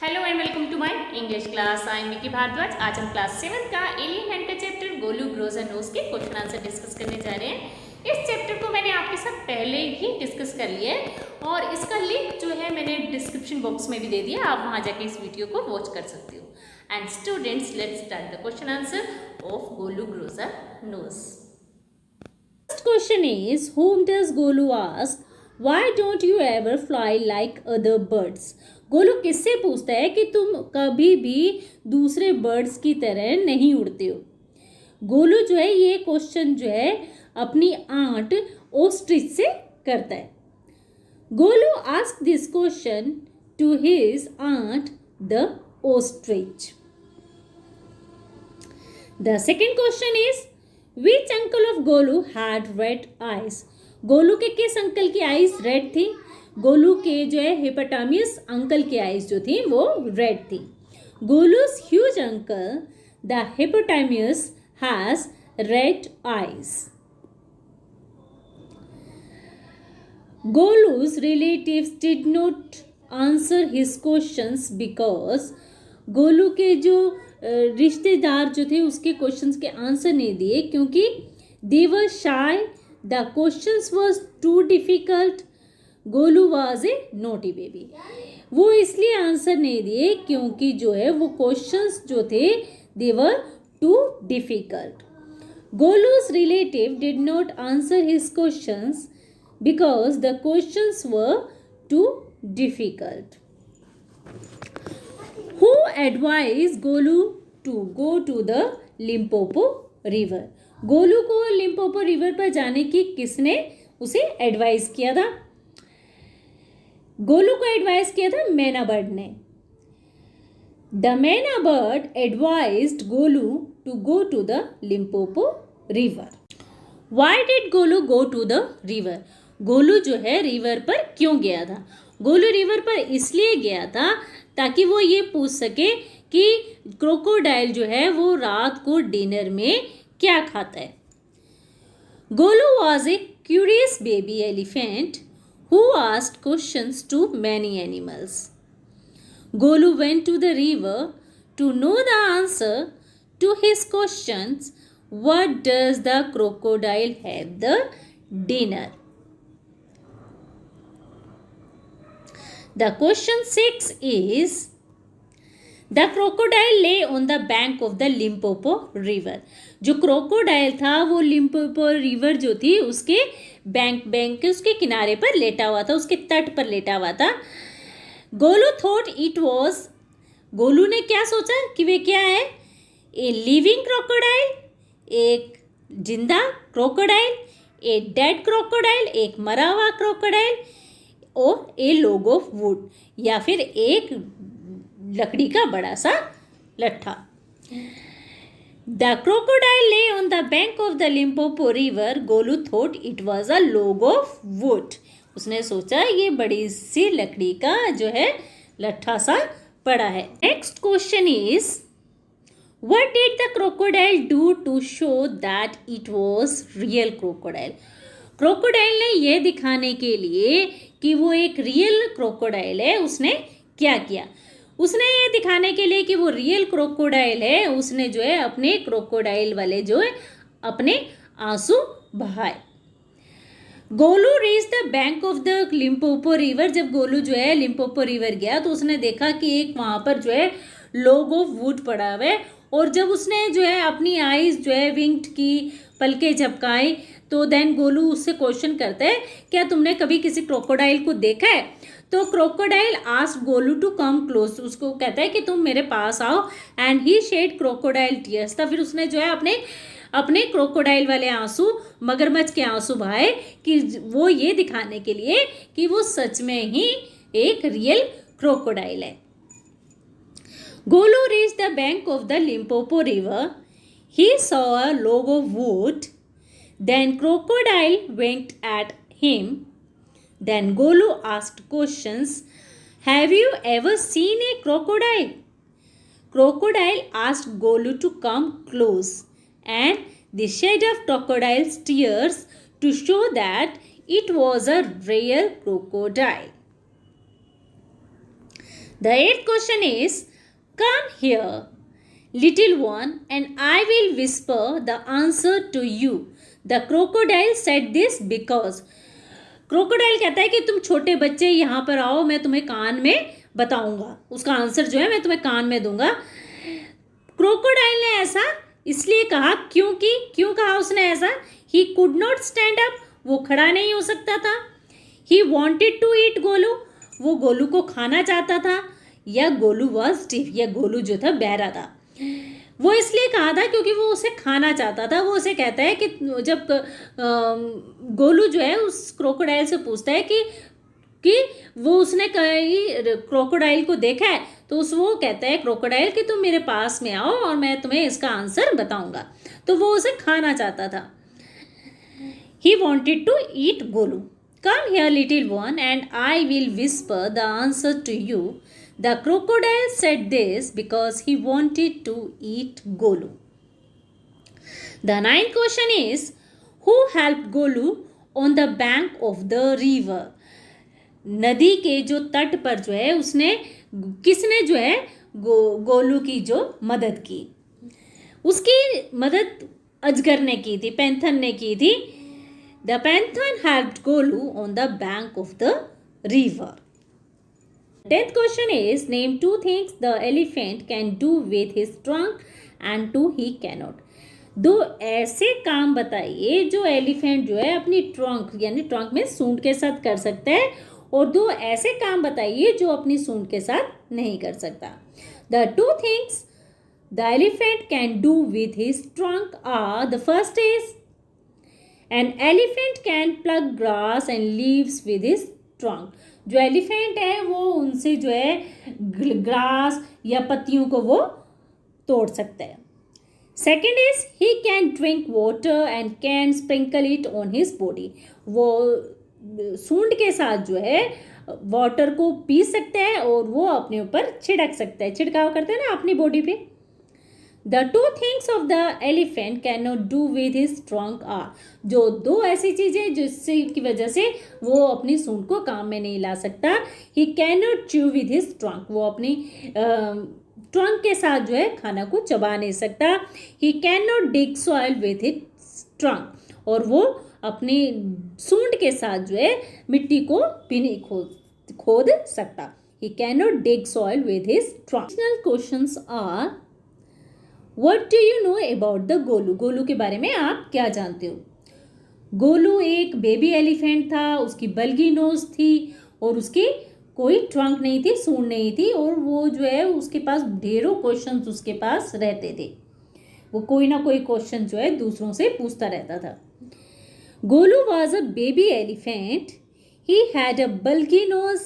Hello and welcome to my English class. I am Nikki Bhardwaj. आज हम class 7 का alien hand का chapter Golu grows and nose के question answer discuss करने जा रहे हैं। इस चैप्टर को मैंने आपके साथ पहले ही डिस्कस कर लिया है और इसका लिंक जो है मैंने डिस्क्रिप्शन बॉक्स में भी दे दिया, आप वहाँ जाके इस वीडियो को वॉच कर सकते हो। And students, let's start the question answer of Golu grows and knows. First question is, whom does Golu ask, why don't you ever fly like other birds? Golu किससे पूछता है कि तुम कभी भी दूसरे बर्ड्स की तरह नहीं उड़ते हो। गोलू जो है ये क्वेश्चन जो है अपनी आंट ओस्ट्रिच से करता है। Golu ask this question to his aunt the ostrich. The second question is, which uncle of Golu had red eyes? Golu के किस अंकल की आईज रेड थी? गोलू के जो है हिपोटामियस अंकल की आईज जो थी वो रेड थी। Golu's huge uncle the hippopotamus has red eyes. Golu's relatives did not answer his questions because Golu के जो रिश्तेदार जो थे उसके क्वेश्चंस के आंसर नहीं दिए क्योंकि they were shy, the questions was too difficult, Golu was a naughty baby. वो इसलिए आंसर नहीं दिए क्योंकि जो है वो क्वेश्चंस जो थे they were too difficult. Golu's relative did not answer his questions because the questions were too difficult. Who advised Golu to go to the Limpopo River? Golu को लिम्पोपो रिवर पर जाने की किसने उसे एडवाइस किया था? गोलू को एडवाइस किया था मैना बर्ड ने। The myna bird advised Golu to go to the Limpopo river. Why did Golu go to the river? Golu जो है रिवर पर क्यों गया था? गोलू रिवर पर इसलिए गया था ताकि वो ये पूछ सके कि क्रोकोडाइल जो है वो रात को डिनर में क्या खाता है। Golu was a curious baby elephant who asked questions to many animals. Golu went to the river to know the answer to his questions, what does the crocodile have the dinner? The question 6 is, the crocodile lay on the bank of the Limpopo river. जो crocodile था वो Limpopo river जो थी उसके bank के उसके किनारे पर लेटा हुआ था, उसके तट पर लेटा हुआ था। Golu thought it was, Golu ने क्या सोचा कि वे क्या है? ए लिविंग क्रोकोडाइल, एक जिंदा क्रोकोडाइल, ए डेड क्रोकोडाइल, एक मरा हुआ क्रोकोडाइल, और ए लॉग ऑफ वुड, या फिर एक लकड़ी का बड़ा सा लट्ठा। द क्रोकोडाइल ले on the bank of the Limpopo river, Golu thought it was a log of would. उसने सोचा ये बड़ी सी लकड़ी का जो है लट्ठा सा पड़ा है। Next question is, what did the crocodile do to show that it was real crocodile? Crocodile ने यह दिखाने के लिए कि वो एक रियल क्रोकोडाइल है उसने क्या किया? उसने ये दिखाने के लिए कि वो रियल क्रोकोडाइल है उसने जो है अपने क्रोकोडाइल वाले जो है अपने आंसू बहाए। Golu reach the bank of the Limpopo river. जब गोलू जो है लिम्पोपो रिवर गया तो उसने देखा कि एक वहाँ पर जो है लॉग ऑफ वुड पड़ा हुआ है, और जब उसने जो है अपनी आईज जो है विंक्ड की, पलके झपकाई, तो देन गोलू उससे क्वेश्चन करता है, क्या तुमने कभी किसी क्रोकोडाइल को देखा है? तो crocodile asked Golu to come close, उसको कहता है कि तुम मेरे पास आओ, and he shed crocodile tears था। फिर उसने जो है अपने क्रोकोडाइल वाले आंसू, मगरमच्छ के आंसू बहाए कि वो ये दिखाने के लिए कि वो सच में ही एक रियल क्रोकोडाइल है। Golu reach the bank of the Limpopo river, he saw a log of would, then crocodile winked at him. Then Golu asked questions. Have you ever seen a crocodile? Crocodile asked Golu to come close, and the shed of crocodile's tears to show that it was a real crocodile. The eighth question is, come here, little one, and I will whisper the answer to you. The crocodile said this because. Crocodile कहता है कि तुम छोटे बच्चे यहाँ पर आओ, मैं तुम्हें कान में बताऊंगा, उसका आंसर जो है मैं तुम्हें कान में दूंगा. क्रोकोडाइल ने ऐसा इसलिए कहा क्योंकि, क्यों कहा उसने ऐसा? He could not stand up, वो खड़ा नहीं हो सकता था. He wanted to eat Golu, वो गोलू को खाना चाहता था. या गोलू वॉज डिफ, या गोलू जो था बहरा था. वो इसलिए कहा था क्योंकि वो उसे खाना चाहता था. वो उसे कहता है कि जब गोलू जो है उस क्रोकोडाइल से पूछता है कि वो उसने कहीं क्रोकोडाइल को देखा है, तो वो कहता है क्रोकोडाइल कि तुम मेरे पास में आओ और मैं तुम्हें इसका आंसर बताऊंगा. तो वो उसे खाना चाहता था. He wanted to eat Golu. Come here little one and I will whisper the answer to you. The crocodile said this because he wanted to eat Golu. The ninth question is, who helped Golu on the bank of the river? नदी के जो तट पर जो है उसने किसने जो है गोलू की जो मदद की? उसकी मदद अजगर ने की थी, पैंथन ने की थी. The python helped Golu on the bank of the river. 10th question is, name two things the elephant can do with his trunk and two he cannot. दो ऐसे काम बताइए जो एलिफेंट जो है अपनी ट्रंक यानी ट्रंक में सूंड के साथ कर सकता है, और दो ऐसे काम बताइए जो अपनी सूंड के साथ नहीं कर सकता. The two things the elephant can do with his trunk are, the first is, an elephant can pluck grass and leaves with his trunk. जो एलिफेंट है वो उनसे जो है ग्रास या पत्तियों को वो तोड़ सकता है. Second is, he can drink water and can sprinkle it on his body. वो सूंड के साथ जो है वाटर को पी सकता है और वो अपने ऊपर छिड़क सकता है, छिड़काव करता है ना अपनी बॉडी पे. The two things of the elephant cannot do with his trunk are, जो दो ऐसी चीजें जिससे की वजह से वो अपनी सूंड को काम में नहीं ला सकता. He cannot chew with his trunk, वो अपनी ट्रंक के साथ जो है खाना को चबा नहीं सकता. He cannot dig soil with his trunk, और वो अपनी सूंड के साथ जो है मिट्टी को भी नहीं खोद सकता. He cannot dig soil with his trunk. Additional questions are, What do you know about the Golu? Golu के बारे में आप क्या जानते हो? गोलू एक बेबी एलिफेंट था, उसकी बल्गी नोज थी और उसकी कोई ट्रंक नहीं थी, सूंड नहीं थी, और वो जो है उसके पास ढेरों क्वेश्चंस उसके पास रहते थे. वो कोई ना कोई क्वेश्चन जो है दूसरों से पूछता रहता था. Golu was a baby elephant. He had a bulgy nose.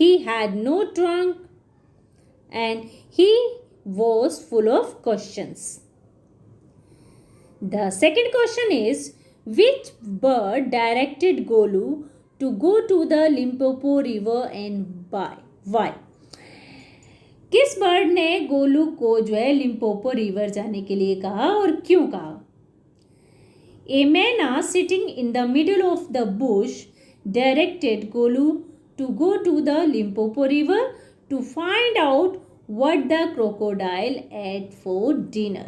He had no trunk and he was full of questions. The second question is, which bird directed Golu to go to the Limpopo river and why? किस bird ने गोलू को जो है Limpopo river जाने के लिए कहा और क्यों कहा? A man sitting in the middle of the bush directed Golu to go to the Limpopo river to find out what the crocodile ate for dinner.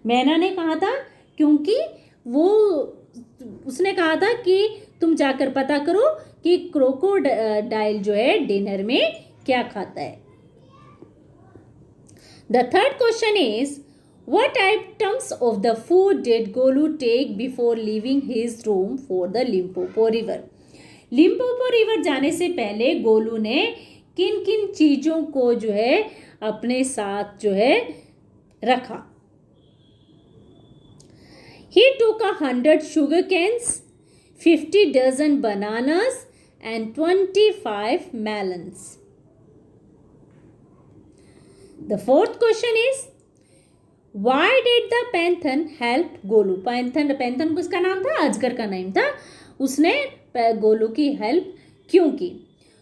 मैना ने कहा था क्योंकि वो उसने कहा था कि तुम जाकर पता करो कि क्रोकोडाइल जो है डिनर में क्या खाता है. The third question is, what items of the food did Golu take before leaving his room for the Limpopo river? Limpopo river जाने से पहले गोलू ने किन किन चीज़ों को जो है अपने साथ जो है रखा. He took 100 sugar canes, 50 dozen bananas and 25 melons. The fourth question is, why did the python help Golu? पैंथन किसका नाम था? अजगर का नाम था. उसने गोलू की हेल्प क्यों की?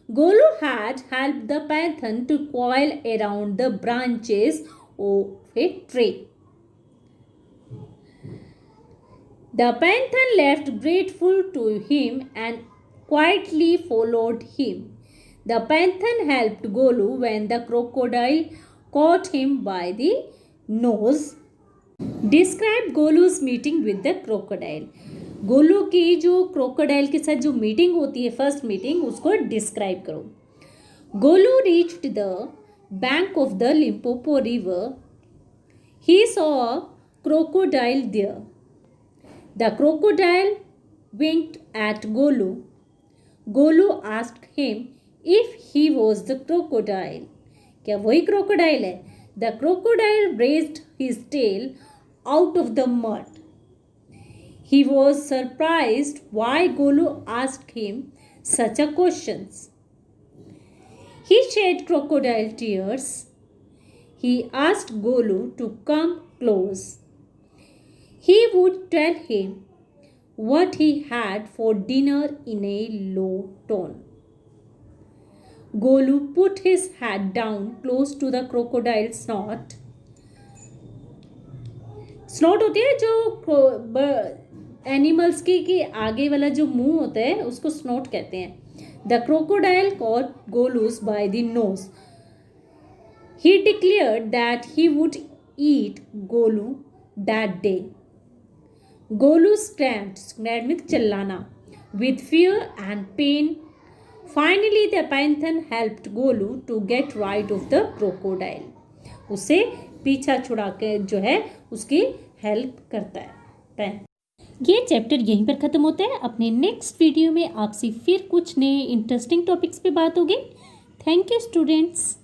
Golu had helped the python to coil around the branches of a tree. The python left grateful to him and quietly followed him. The python helped Golu when the crocodile caught him by the nose. Describe Golu's meeting with the crocodile. Golu की जो crocodile के साथ जो meeting होती है, first meeting, उसको describe करो. Golu reached the bank of the Limpopo river. He saw a crocodile there. The crocodile winked at Golu. Golu asked him if he was the crocodile. क्या वही crocodile है? The crocodile raised his tail out of the mud. He was surprised why Golu asked him such a questions. He shed crocodile tears. He asked Golu to come close. He would tell him what he had for dinner in a low tone. Golu put his head down close to the crocodile's snout. Snout होती है जो animals की आगे वाला जो मुंह होता है उसको स्नॉट कहते हैं. The crocodile caught Golus by the nose. He declared that he would eat Golu that day. Golu screamed means चिल्लाना, with fear and pain. Finally, the python helped Golu to get rid of the crocodile. उसे पीछा छुड़ा के जो है उसकी help करता है. ये चैप्टर यहीं पर ख़त्म होता है. अपने नेक्स्ट वीडियो में आपसे फिर कुछ नए इंटरेस्टिंग टॉपिक्स पे बात होगी. Thank you students.